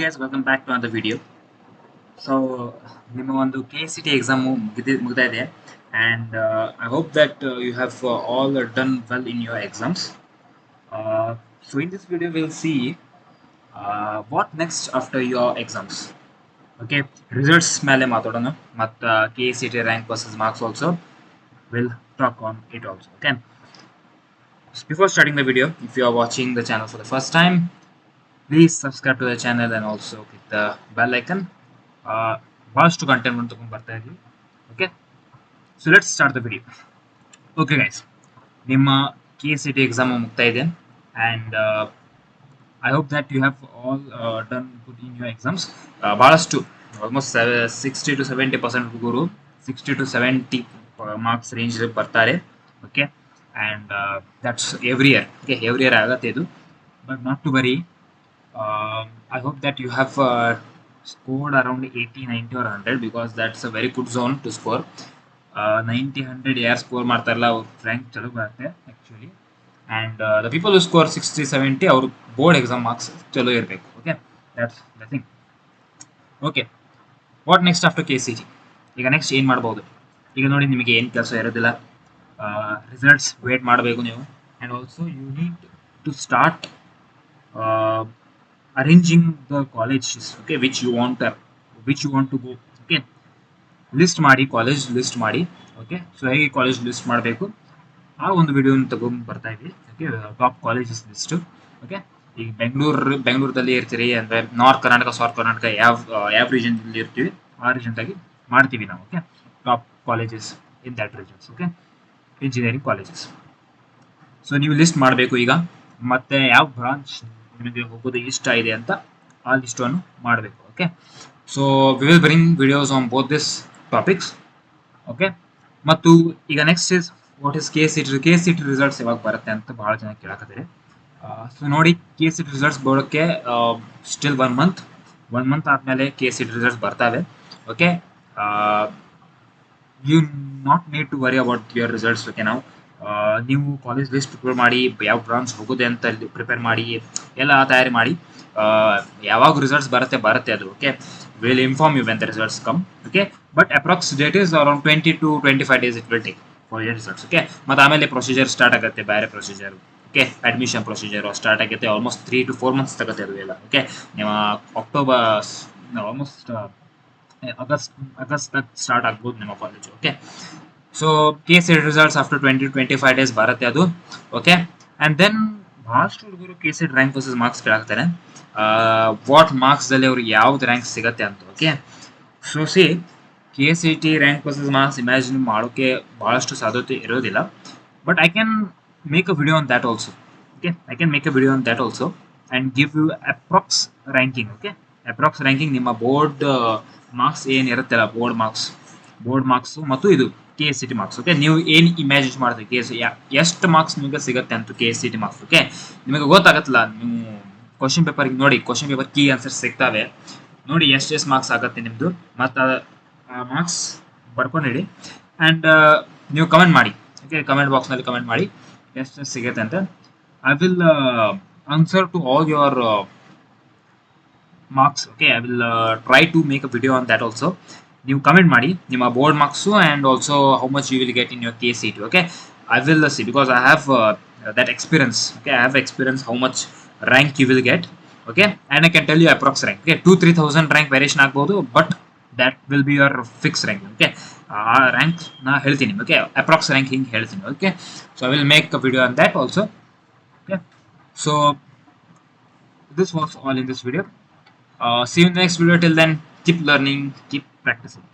Guys, welcome back to another video. So ನಿಮ್ಮ ಒಂದು KCT exam ಮುಗ್ತಾ ಇದೆ and I hope that you have all done well in your exams. So in this video we'll see what next after your exams. Okay, results ಮೇಲೆ ಮಾತಾಡೋಣ ಮತ್ತು KCT rank versus marks also we'll talk on it also. Okay. So before starting the video, if you are watching the channel for the first time, please subscribe to the channel and also click the bell icon. Best content okay, so let's start the video. Okay guys, ನಿಮ್ಮ KCT exam ಮುಗ್ತಾ ಇದೆ and I hope that you have all done good in your exams. ಬಹಳಷ್ಟು almost 60 to 70% ಹುಡುಗರು 60 to 70 marks range ಬರ್ತಾರೆ. Okay, and that's every year. Okay, every year ಆಗತ್ತೆ ಇದು, but not to worry. I hope that you have scored around 80, 90 or 100 because that's a very good zone to score. 90, 100 ಯಾರು score ಮಾಡ್ತಾರಲ್ಲ ಅವ್ರ rank ಚಲೋ ಬರುತ್ತೆ actually. And the people who score 60, 70 ಅವ್ರ board exam marks ಚಲೋ ಇರಬೇಕು. Okay, that's the thing. Okay, what next after KCT? ಈಗ next ಏನು ಮಾಡ್ಬೋದು? ಈಗ ನೋಡಿ, ನಿಮಗೆ ಏನು ಕೆಲಸ ಇರೋದಿಲ್ಲ, ರಿಸಲ್ಟ್ಸ್ ವೇಟ್ ಮಾಡಬೇಕು ನೀವು. And also you need to start arranging the colleges, okay, which you want to go. Okay, list ಮಾಡಿ, ಕಾಲೇಜ್ ಲಿಸ್ಟ್ ಮಾಡಿ. ಓಕೆ, ಸೊ ಹೇಗೆ ಕಾಲೇಜ್ ಲಿಸ್ಟ್ ಮಾಡಬೇಕು ಆ ಒಂದು ವಿಡಿಯೋನ ತಗೊಂಡು ಬರ್ತಾ ಇದ್ವಿ. Okay, top colleges list. Okay, ಈಗ ಬೆಂಗಳೂರಲ್ಲಿ ಇರ್ತೀರಿ ಅಂದರೆ ನಾರ್ತ್ ಕರ್ನಾಟಕ, ಸೌತ್ ಕರ್ನಾಟಕ, ಯಾವ ರೀಜನ್ದಲ್ಲಿ ಇರ್ತೀವಿ ಆ ರೀಜನ್ದಾಗಿ ಮಾಡ್ತೀವಿ ನಾವು. Okay, top colleges in that regions. Okay, engineering colleges. So ನೀವು ಲಿಸ್ಟ್ ಮಾಡಬೇಕು ಈಗ, ಮತ್ತೆ ಯಾವ ಬ್ರಾಂಚ್ ನಿಮಗೆ ಹೋಗೋದು ಇಷ್ಟ ಇದೆ ಅಂತ ಆ ಲಿಸ್ಟನ್ನು ಮಾಡಬೇಕು. Okay, so we will bring videos on both this topics. Okay, ಮತ್ತು ಈಗ next is what is KCT results ಯಾವಾಗ ಬರುತ್ತೆ ಅಂತ ಭಾಳ ಜನ ಕೇಳಕತ್ತೀರಿ. ಸೊ ನೋಡಿ, KCT ರಿಸಲ್ಟ್ಸ್ ಬರೋಕ್ಕೆ ಸ್ಟಿಲ್ ಒನ್ ಮಂತ್ ಆದಮೇಲೆ KCT ರಿಸಲ್ಟ್ಸ್ ಬರ್ತಾವೆ. Okay, you not need to worry about your results. Okay, ನೀವು ಕಾಲೇಜ್ ಲಿಸ್ಟ್ ಪ್ರಿಪೇರ್ ಮಾಡಿ, ಯಾವ ಬ್ರಾಂಚ್ ಹೋಗೋದೆ ಅಂತ ಪ್ರಿಪೇರ್ ಮಾಡಿ, ಎಲ್ಲ ತಯಾರಿ ಮಾಡಿ. ಯಾವಾಗ ರಿಸಲ್ಟ್ಸ್ ಬರುತ್ತೆ ಅದು. Okay, will inform you when the results come. Okay, but approx date is around 20 to 25 days it will take for your results. Okay, ಮತ್ತು ಆಮೇಲೆ ಪ್ರೊಸೀಜರ್ ಸ್ಟಾರ್ಟ್ ಆಗುತ್ತೆ, ಬೇರೆ procedure. Okay, admission procedure start ಆಗುತ್ತೆ. Almost 3 to 4 months ತಗುತ್ತೆ ಅದು ಎಲ್ಲ. Okay, ನೀವು October almost August start ಆಗ್ಬೋದು ನಿಮ್ಮ college. Okay, so KCT results after 20 to 25 days ಬರುತ್ತೆ ಅದು. ಓಕೆ, ಆ್ಯಂಡ್ ದೆನ್ ಭಾಳಷ್ಟು ಹುಡುಗರು KCT ರ್ಯಾಂಕ್ ವರ್ಸಸ್ ಮಾರ್ಕ್ಸ್ ಕೇಳಾಗ್ತಾರೆ. ವಾಟ್ ಮಾರ್ಕ್ಸ್ದಲ್ಲಿ ಅವ್ರಿಗೆ ಯಾವ್ದು ರ್ಯಾಂಕ್ ಸಿಗುತ್ತೆ ಅಂತ. Okay, so see KCT rank versus marks imagine ಮಾಡೋಕ್ಕೆ ಭಾಳಷ್ಟು ಸಾಧ್ಯತೆ ಇರೋದಿಲ್ಲ. But I can make a video on that also. Okay, I can make a video on that also and give you approx ranking. Okay, approx ranking ನಿಮ್ಮ board marks ಏನಿರುತ್ತಲ್ಲ, board marks ಮತ್ತು ಇದು KCT marks. Okay, ನೀವು ಏನು imagine ಮಾಡ್ತೀವಿ ಎಷ್ಟು marks ನಿಮಗೆ ಸಿಗುತ್ತೆ ಅಂತ KCT ಮಾರ್ಕ್ಸ್. ಓಕೆ, ನಿಮಗೆ ಗೊತ್ತಾಗತ್ತಲ್ಲ, ನೀವು ಕ್ವಶನ್ ಪೇಪರ್ಗೆ ನೋಡಿ, ಕ್ವಶನ್ ಪೇಪರ್ ಕೀ ಆನ್ಸರ್ ಸಿಗ್ತಾವೆ ನೋಡಿ, ಎಷ್ಟು ಮಾರ್ಕ್ಸ್ ಆಗುತ್ತೆ ನಿಮ್ಮದು, ಮತ್ತು ಆ ಮಾರ್ಕ್ಸ್ ಬರ್ಕೊಂಡಿಡಿ ಆ್ಯಂಡ್ ನೀವು ಕಮೆಂಟ್ ಮಾಡಿ. ಓಕೆ, ಕಮೆಂಟ್ ಬಾಕ್ಸ್ನಲ್ಲಿ ಕಮೆಂಟ್ ಮಾಡಿ ಎಷ್ಟು ಸಿಗುತ್ತೆ ಅಂತ. I will answer to all your marks. Okay, I will try to make a video on that also. ನೀವು ಕಮೆಂಟ್ ಮಾಡಿ ನಿಮ್ಮ board marks and also how much you will get in your KCT. Okay, I will see because I have that experience. Okay, I have experience how much rank you will get. Okay, and I can tell you approx rank. Okay, 2-3,000 rank variation ಆಗ್ಬೋದು, but that will be your fix rank. Okay, ಆ rank ನಾ ಹೇಳ್ತೀನಿ. Okay, approx rank ಹಿಂಗೆ ಹೇಳ್ತೀನಿ. Okay, so I will make a video on that also. Okay, so this was all in this video. See you in the next video. Till then, keep learning, keep practicing.